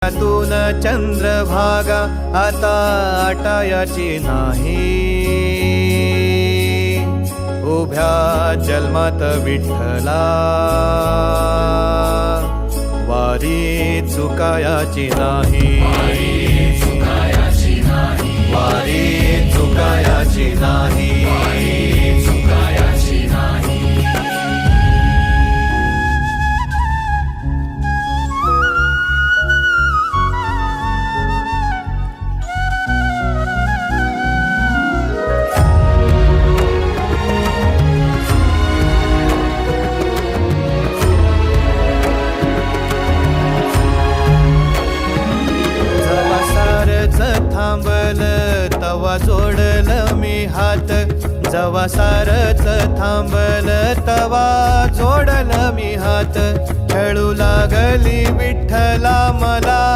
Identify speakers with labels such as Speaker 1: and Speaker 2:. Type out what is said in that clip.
Speaker 1: त्यातून चंद्रभागा आता आटायाची नाही. उभ्या जन्मात विठ्ठला वारी चुकायाची नाही. वारी चुकायाची नाही. थांबल तवा जोडल मी हात. जवा सारच थांबल तवा जोडल मी हात. खेळू लागली विठ्ठला मला